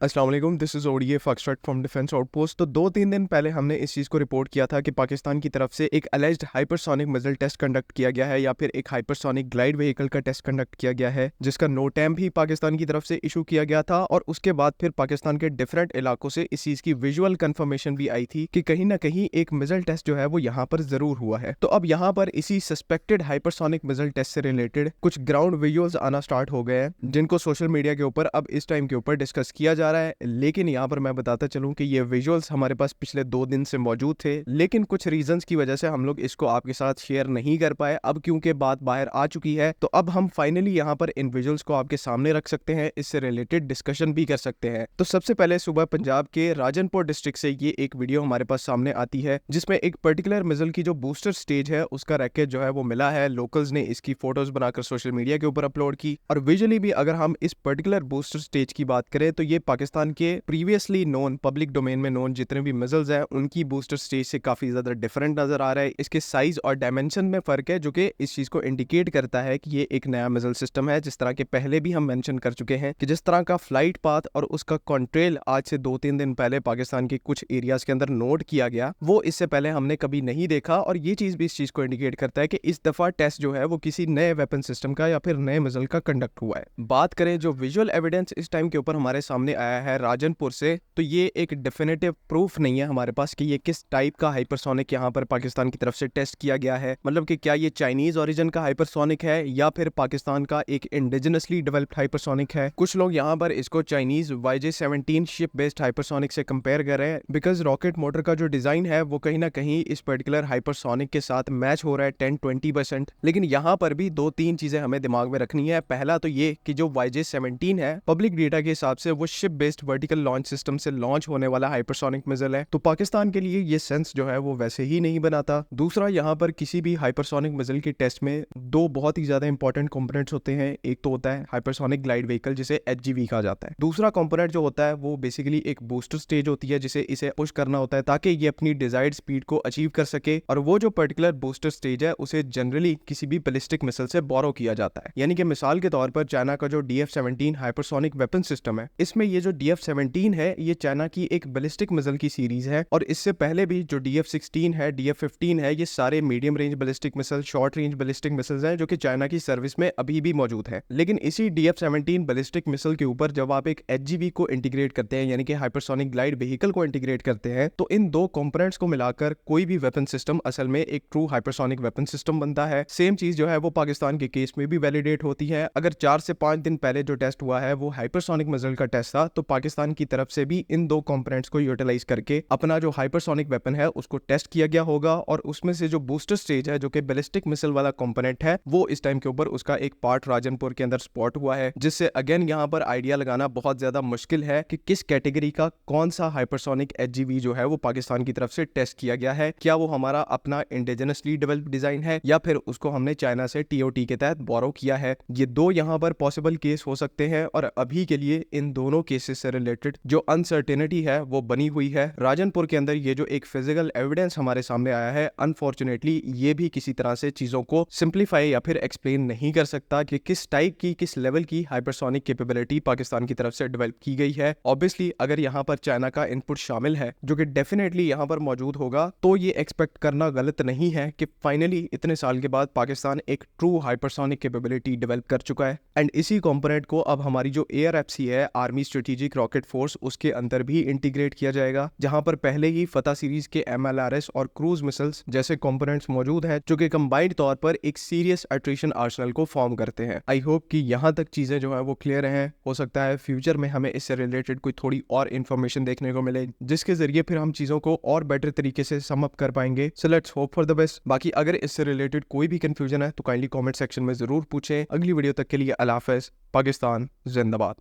अस्सलाम वालेकुम, this is ODA foxtrot from defence outpost. तो 2-3 दिन पहले हमने इस चीज़ को रिपोर्ट किया था कि पाकिस्तान की तरफ से एक alleged hypersonic missile test conduct किया गया है या फिर एक हाइपरसोनिक ग्लाइड व्हीकल का टेस्ट कंडक्ट किया गया है, जिसका नोटैम भी पाकिस्तान की तरफ से इशू किया गया था। और उसके बाद फिर पाकिस्तान के डिफरेंट इलाकों से इस चीज़ की विजुअल कंफर्मेशन भी आई थी कि कहीं ना कहीं एक मिसाइल टेस्ट जो है वो यहाँ पर ज़रूर हुआ है। तो अब यहाँ पर इसी सस्पेक्टेड हाइपरसोनिक मिसाइल टेस्ट से रिलेटेड कुछ ग्राउंड विजुअल्स आना स्टार्ट हो गए हैं, जिनको सोशल मीडिया के ऊपर अब इस टाइम के ऊपर डिस्कस किया जा रहा है। लेकिन यहाँ पर मैं बताता चलूं कि ये विजुअल्स हमारे पास पिछले 2 दिन से मौजूद थे, लेकिन कुछ रीजंस की वजह से हम लोग इसको आपके साथ शेयर नहीं कर पाए। अब क्योंकि बात बाहर आ चुकी है तो अब हम फाइनली यहाँ पर इन विजुअल्स को आपके सामने रख सकते हैं, इससे रिलेटेड डिस्कशन भी कर सकते हैं। तो सबसे पहले सुबह पंजाब के राजनपुर डिस्ट्रिक्ट से ये एक वीडियो हमारे पास सामने आती है, जिसमें एक पर्टिकुलर मिसाइल की जो बूस्टर स्टेज है उसका रैकेट जो है वो मिला है। लोकल्स ने इसकी फोटोज बनाकर सोशल मीडिया के ऊपर अपलोड की। और विजुअली भी अगर हम इस पर्टिकुलर बूस्टर स्टेज की बात करें तो ये पाकिस्तान के प्रीवियसली नोन पब्लिक डोमेन में नोन जितने भी मिसाइल्स हैं उनकी बूस्टर स्टेज से काफी ज्यादा डिफरेंट नजर आ रहा है। इसके साइज और डायमेंशन में फर्क है, जो कि इस चीज को इंडिकेट करता है कि ये एक नया मिसाइल सिस्टम है। जिस तरह के पहले भी हम मेंशन कर चुके हैं कि जिस तरह का फ्लाइट पाथ और उसका कंट्रोल आज से 2-3 दिन पहले पाकिस्तान के कुछ एरियाज के अंदर नोट किया गया, वो इससे पहले हमने कभी नहीं देखा। और ये चीज भी इस चीज को इंडिकेट करता है कि इस दफा टेस्ट जो है वो किसी नए वेपन सिस्टम का या फिर नए मिसाइल का कंडक्ट हुआ है। बात करें जो विजुअल एविडेंस इस टाइम के ऊपर हमारे सामने आया है राजनपुर से, तो ये एक डेफिनेटिव प्रूफ नहीं है हमारे पास कि ये किस टाइप का हाइपरसोनिक यहाँ पर पाकिस्तान की तरफ से टेस्ट किया गया है। मतलब कि क्या ये चाइनीज ओरिजिन का हाइपरसोनिक है या फिर पाकिस्तान का एक इंडिजिनसली डेवलप्ड हाइपरसोनिक है। कुछ लोग यहाँ पर इसको Chinese YJ-17 ship based hypersonic से कंपेयर कर रहे हैं, बिकॉज रॉकेट मोटर का जो डिजाइन है वो कहीं ना कहीं इस पर्टिकुलर हाइपरसोनिक के साथ मैच हो रहा है 10-20%। लेकिन यहाँ पर भी 2-3 चीजें हमें दिमाग में रखनी है। पहला तो ये कि जो YJ-17 है पब्लिक डेटा के हिसाब से वो ship based vertical launch system से लॉन्च होने वाला हाइपरसोनिक मिसाइल है, तो पाकिस्तान के लिए ये सेंस जो है वो वैसे ही नहीं बनाता। दूसरा, यहाँ पर किसी भी हाइपरसोनिक मिसाइल के टेस्ट में दो बहुत ही ज्यादा इंपॉर्टेंट कंपोनेंट्स होते हैं। एक तो होता है हाइपरसोनिक ग्लाइड व्हीकल, जिसे HGV कहा जाता है। दूसरा कंपोनेंट जो होता है वो बेसिकली एक बूस्टर स्टेज होती है, जिसे इसे पुश करना होता है ताकि ये अपनी डिजायर्ड स्पीड को अचीव कर सके। और वो जो पर्टिकुलर बूस्टर स्टेज है उसे जनरली किसी भी बैलिस्टिक मिसाइल से बोरो किया जाता है। यानी कि मिसाल के तौर पर चाइना का जो DF-17 हाइपरसोनिक वेपन सिस्टम है, इसमें ये जो DF-17 है ये चाइना की एक बैलिस्टिक मिसाइल की सीरीज है। और इससे पहले भी जो DF-16 है, DF-15 है, ये सारे medium range ballistic missile, short range ballistic missiles हैं जो कि चाइना की सर्विस में अभी भी मौजूद है। लेकिन इसी DF-17 बैलिस्टिक मिसाइल के ऊपर जब आप एक HGV को इंटीग्रेट करते हैं, यानी कि हाइपरसोनिक ग्लाइड व्हीकल को इंटीग्रेट करते हैं, तो इन दो कंपोनेंट्स को मिलाकर कोई भी वेपन सिस्टम असल में एक ट्रू हाइपरसोनिक वेपन सिस्टम बनता है। सेम चीज जो है वो पाकिस्तान के केस में भी वैलिडेट होती है। अगर 4 से 5 दिन पहले जो टेस्ट हुआ है वो हाइपरसोनिक मिसाइल का टेस्ट था, तो पाकिस्तान की तरफ से भी इन दो कंपोनेंट्स को यूटिलाइज करके अपना जो हाइपरसोनिक वेपन है उसको टेस्ट किया गया होगा। और उसमें से जो बूस्टर स्टेज है जो कि बैलिस्टिक मिसाइल वाला कंपोनेंट है, वो इस टाइम के ऊपर उसका एक पार्ट राजनपुर के अंदर स्पॉट हुआ है, जिससे अगेन यहाँ पर आइडिया लगाना बहुत ज्यादा मुश्किल है कि किस कैटेगरी का कौन सा हाइपरसोनिक HGV जो है वो पाकिस्तान की तरफ से टेस्ट किया गया है। क्या वो हमारा अपना इंडिजिनसली डेवलप्ड डिजाइन है या फिर उसको हमने चाइना से TOT के तहत बोरो किया है। ये दो यहाँ पर पॉसिबल केस हो सकते हैं और अभी के लिए इन दोनों केसेस से रिलेटेड जो अनसर्टेनिटी है वो बनी हुई है। राजनपुर के अंदर ये जो एक फिजिकल एविडेंस हमारे सामने आया है, अनफॉर्चुनेटली ये भी किसी तरह से चीजों को सिंप्लीफाई या फिर एक्सप्लेन नहीं कर सकता कि किस टाइप की, किस लेवल की हाइपरसोनिक कैपेबिलिटी पाकिस्तान की तरफ से डेवलप की गई है। ऑब्वियसली अगर यहाँ पर चाइना का इनपुट शामिल है, जो कि डेफिनेटली यहाँ पर मौजूद होगा, तो ये एक्सपेक्ट करना गलत नहीं है कि फाइनली इतने साल के बाद पाकिस्तान एक ट्रू हाइपरसोनिक कैपेबिलिटी डेवलप कर चुका है। एंड इसी कंपोनेंट को अब हमारी जो ARFC है, आर्मी स्ट्रेटेजिक रॉकेट फोर्स, उसके अंदर भी इंटीग्रेट किया जाएगा, जहां पर पहले ही फतह सीरीज के MLRS और क्रूज मिसाइल्स जैसे कंपोनेंट्स मौजूद हैं, जो कि कंबाइंड तौर पर एक सीरियस अट्रिशन आर्सेनल को फॉर्म करते हैं। आई होप कि यहाँ तक चीजें जो है वो क्लियर हैं। हो सकता है फ्यूचर में हमें इससे रिलेटेड कोई थोड़ी और इन्फॉर्मेशन देखने को मिले, जिसके जरिए फिर हम चीजों को और बेटर तरीके से सम अप कर पाएंगे। So let's hope for the best. बाकी अगर इससे रिलेटेड कोई भी कंफ्यूजन है तो काइंडली कमेंट सेक्शन में जरूर पूछें। अगली वीडियो तक के लिए अल्लाह हाफिज़। पाकिस्तान जिंदाबाद।